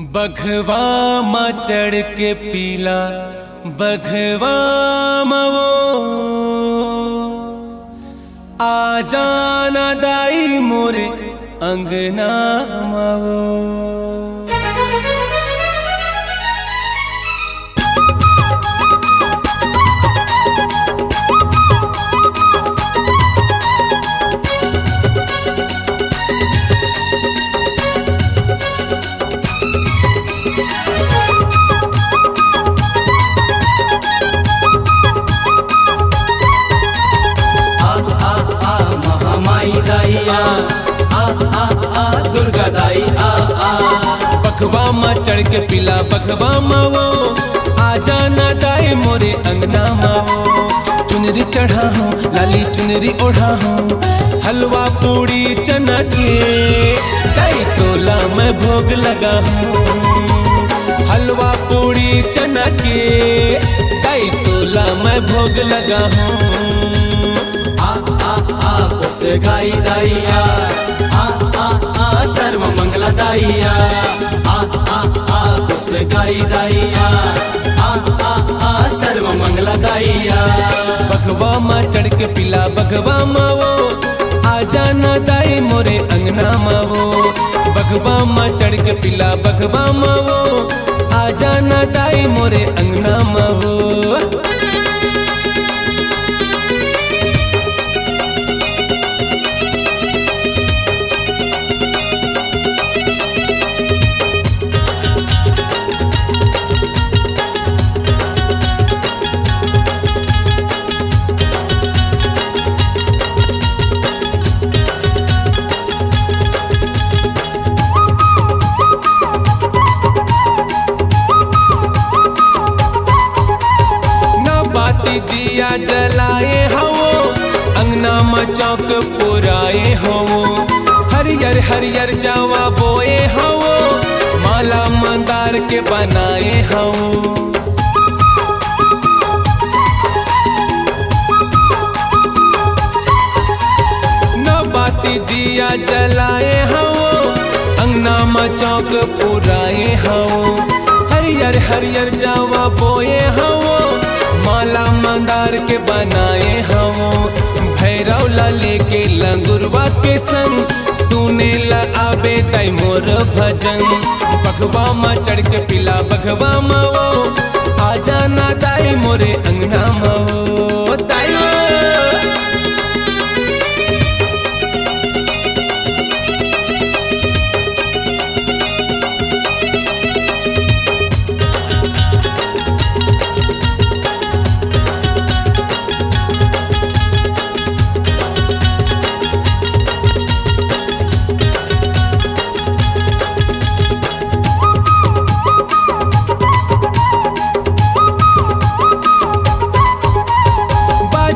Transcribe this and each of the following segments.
बघवा मा चढ़ के पीला बघवा मवो आ जाना दाई मोरे अंगना मवो। दुर्गा दाई बघवा मा चढ़ के पीला बघवा मावो आ जाना दाई मोरे अंगना मावो। चुनरी चढ़ा हूँ लाली चुनरी ओढ़ा हूँ हलवा पूड़ी चना के दाई तोला मैं भोग लगा हूँ। हलवा पूड़ी चना के दाई तोला मैं भोग लगा हूँ। से गाई दाइया सर्व मंगला दाइया से गाई दाइया सर्व मंगला दाइया। बघवा मा चढ़ के पीला बघवा मावो आ जाना दाई मोरे अंगना मावो। बघवा मा चढ़ के पीला बघवा मावो आ जाना दाई मोरे अंगना मावो। दिया जलाए हवो अंगना में चौक पुराए हवो। हरियर हरियर जावा बोए हवो माला मंदार के बनाए हवो। न बाती दिया जलाए हवो अंगना में चौक पुराए हवो। हरियर हरियर जावा बोए हवो माला मंदार के बनाए हवो। भैरव ला लेके लंगुरवा के संग सुने ला आबे ताई मोर भजन। बघवा मा चढ़ के पीला बघवा मावो आ जाना दाई मोरे अंगना मावो। दाई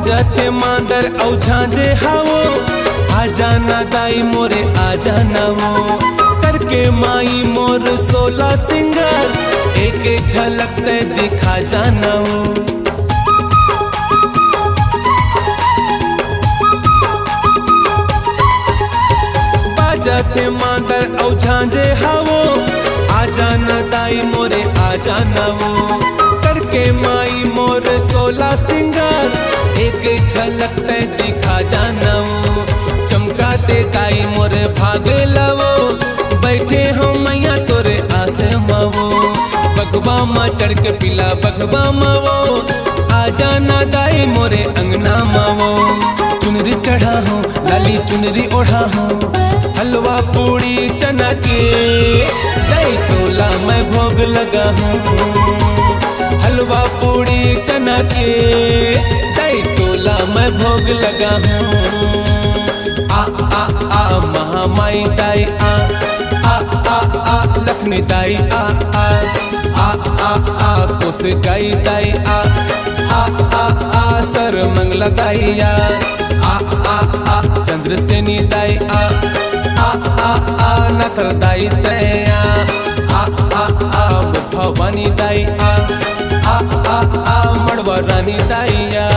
जते मांदर औ झांझे हावो आ जाना दाई मोरे आ जाना वो। करके माई मोर 16 सिंगार एक झलक ते दिखा जाना वो। बाजते मांदर औ झांझे हावो आ जाना दाई मोरे आ जाना वो। करके माई मोर 16 सिंगार एक झलक ते दिखा जाना वो। चमकाते दाई मोरे भागे लवो बैठे हो मैया तोरे आसे मावो। बघवा मा चढ़ के पीला बघवा मावो आ जाना दाई मोरे अंगना मावो। चुनरी चढ़ा हूँ लाली चुनरी ओढ़ा हूँ हलवा पूड़ी चना के दाई तोला मैं भोग लगा हूँ। हलवा पूड़ी चना के दाई तोला मैं भोग लगा हूँ। आ महामाई दाई आ लक्ष्मी दाई आ कोस गाई दाई आ सर मंगला दाई आ चंद्रसेनी दाई आ नथल दाई तया भवानी दाई आ मड़वा रानी दाइया।